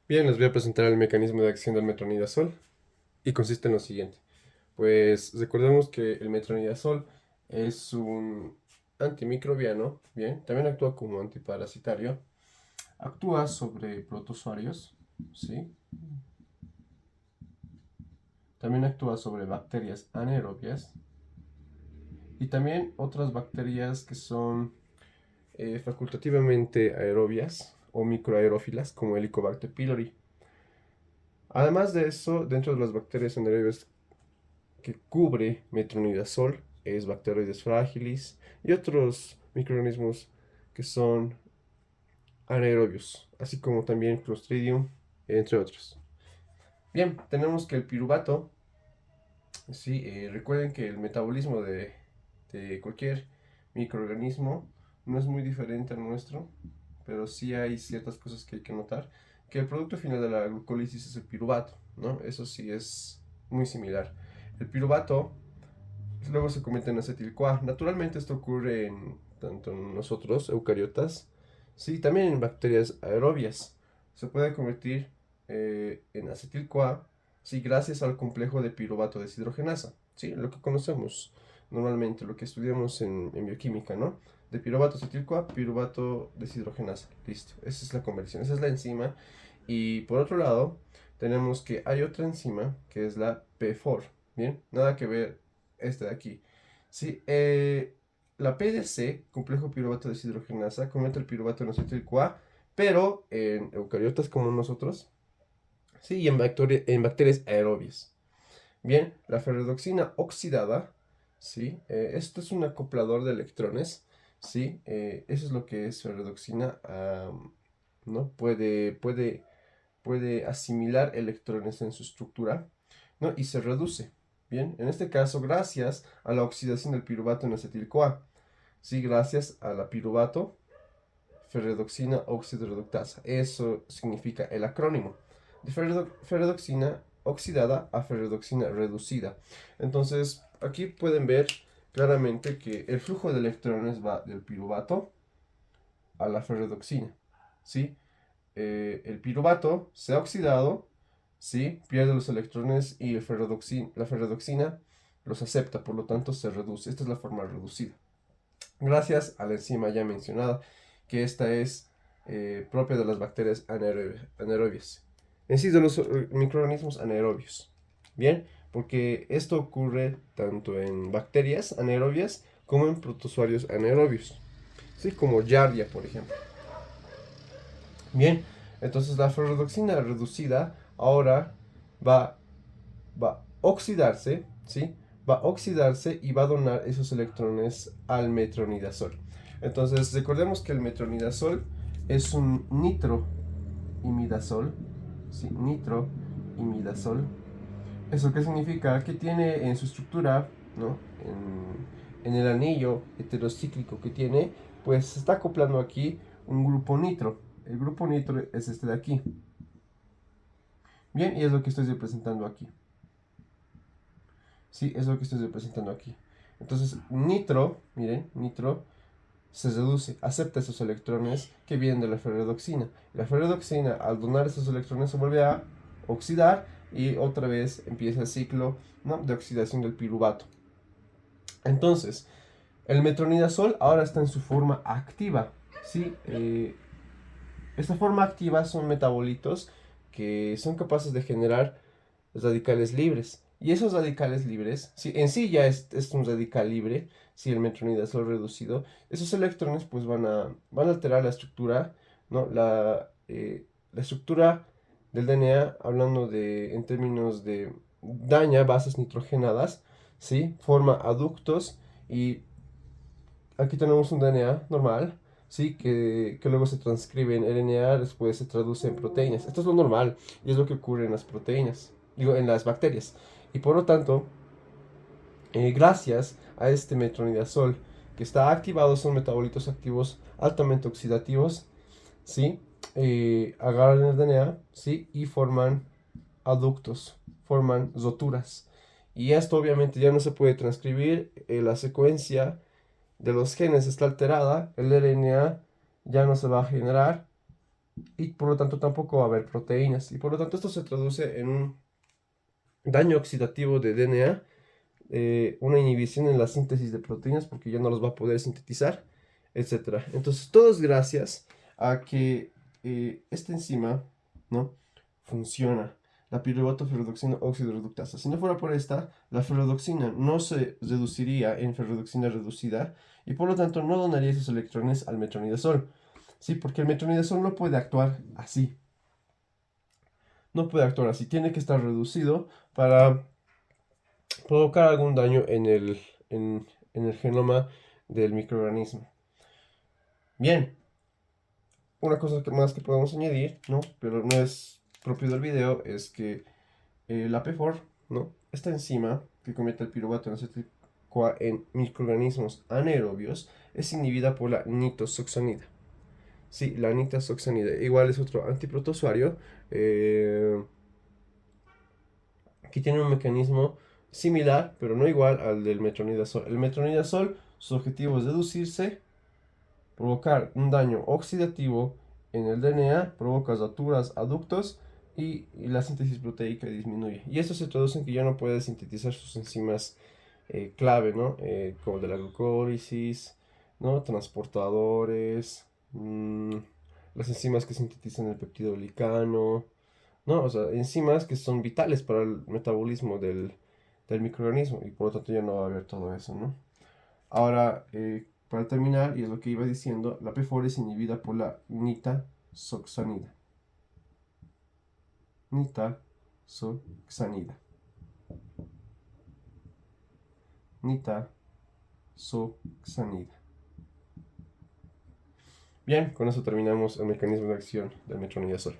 Bien, les voy a presentar el mecanismo de acción del metronidazol y consiste en lo siguiente. Pues recordemos que el metronidazol es un antimicrobiano, bien, también actúa como antiparasitario, actúa sobre protozoarios, ¿sí? También actúa sobre bacterias anaerobias y también otras bacterias que son facultativamente aerobias o microaerófilas como Helicobacter pylori. Además de eso, dentro de las bacterias anaerobias que cubre metronidazol es Bacteroides fragilis y otros microorganismos que son anaerobios, así como también Clostridium, entre otros. Bien, tenemos que el piruvato, sí, recuerden que el metabolismo de cualquier microorganismo no es muy diferente al nuestro, pero sí hay ciertas cosas que hay que notar, que el producto final de la glucólisis es el piruvato, ¿no? Eso sí es muy similar. El piruvato luego se convierte en acetil-CoA. Naturalmente esto ocurre en tanto en nosotros, eucariotas, sí, también en bacterias aerobias. Se puede convertir en acetil-CoA, sí, gracias al complejo de piruvato deshidrogenasa, sí, lo que conocemos normalmente, lo que estudiamos en bioquímica, ¿no? De piruvato acetil-CoA, piruvato deshidrogenasa, listo, esa es la conversión, esa es la enzima. Y por otro lado, tenemos que hay otra enzima que es la P4, bien, nada que ver este de aquí. Sí, la PDC, complejo piruvato deshidrogenasa, convierte el piruvato en acetil-CoA, pero en eucariotas como nosotros, sí, y en bacterias aerobias. Bien, la ferredoxina oxidada, sí, esto es un acoplador de electrones, sí, eso es lo que es ferredoxina, ¿no? Puede asimilar electrones en su estructura, ¿no? Y se reduce. Bien, en este caso, gracias a la oxidación del piruvato en acetil-CoA. Sí, gracias a la piruvato ferredoxina oxidorreductasa. Eso significa el acrónimo. De ferredoxina oxidada a ferredoxina reducida. Entonces, aquí pueden ver claramente que el flujo de electrones va del piruvato a la ferredoxina. ¿Sí? El piruvato se ha oxidado, ¿sí? Pierde los electrones y la ferredoxina los acepta, por lo tanto se reduce. Esta es la forma reducida. Gracias a la enzima ya mencionada, que esta es propia de las bacterias anaerobias. En sí, de los microorganismos anaerobios. Bien, porque esto ocurre tanto en bacterias anaerobias como en protozoarios anaerobios. Sí, como Giardia, por ejemplo. Bien, entonces la ferredoxina reducida ahora va, va a oxidarse, ¿sí? Va a oxidarse y va a donar esos electrones al metronidazol. Entonces, recordemos que el metronidazol es un nitroimidazol, ¿sí? Nitroimidazol. ¿Eso qué significa? Que tiene en su estructura, ¿no? En el anillo heterocíclico que tiene, pues se está acoplando aquí un grupo nitro. El grupo nitro es este de aquí. Bien, y es lo que estoy representando aquí. Sí, es lo que estoy representando aquí. Entonces, nitro, miren, nitro se reduce, acepta esos electrones que vienen de la ferredoxina. La ferredoxina, al donar esos electrones, se vuelve a oxidar y otra vez empieza el ciclo, ¿no? De oxidación del piruvato. Entonces, el metronidazol ahora está en su forma activa. ¿Sí? Esta forma activa son metabolitos que son capaces de generar radicales libres. Y esos radicales libres, si en sí ya es un radical libre, si el metronidazol reducido, esos electrones pues van a alterar la estructura, ¿no? La estructura del DNA, hablando en términos de daña bases nitrogenadas, ¿sí? Forma aductos y aquí tenemos un DNA normal, ¿sí? Que luego se transcribe en RNA, después se traduce en proteínas. Esto es lo normal y es lo que ocurre en las proteínas, digo, en las bacterias. Y por lo tanto, gracias a este metronidazol que está activado, son metabolitos activos altamente oxidativos, ¿sí? Agarran el DNA, ¿sí? Y forman aductos, forman roturas. Y esto obviamente ya no se puede transcribir, la secuencia de los genes está alterada, el RNA ya no se va a generar, y por lo tanto tampoco va a haber proteínas. Y por lo tanto esto se traduce en un daño oxidativo de DNA, una inhibición en la síntesis de proteínas porque ya no los va a poder sintetizar, etcétera. Entonces todo es gracias a que esta enzima, ¿no?, funciona. La piruvato-ferredoxina oxidorreductasa. Si no fuera por esta, la ferredoxina no se reduciría en ferredoxina reducida y por lo tanto no donaría esos electrones al metronidazol. Sí, porque el metronidazol no puede actuar así. No puede actuar así. Tiene que estar reducido para provocar algún daño en el genoma del microorganismo. Bien, una cosa más que podemos añadir, ¿no?, pero no es propio del video, es que la P4, ¿no?, esta enzima que convierte el piruvato en acetil CoA en microorganismos anaerobios, es inhibida por la nitoxoxanida. Sí, la nitazoxanida. Igual es otro antiprotozoario que tiene un mecanismo similar, pero no igual al del metronidazol. El metronidazol, su objetivo es deducirse, provocar un daño oxidativo en el DNA, provoca roturas aductos y la síntesis proteica disminuye. Y esto se traduce en que ya no puede sintetizar sus enzimas clave, ¿no? Como de la glucólisis, ¿no? Transportadores, las enzimas que sintetizan el peptido glicano, ¿no? O sea, enzimas que son vitales para el metabolismo del microorganismo y por lo tanto ya no va a haber todo eso, ¿no? Ahora, para terminar, y es lo que iba diciendo, la P4 es inhibida por la nitazoxanida. Nitazoxanida. Nitazoxanida. Bien, con eso terminamos el mecanismo de acción del metronidazol.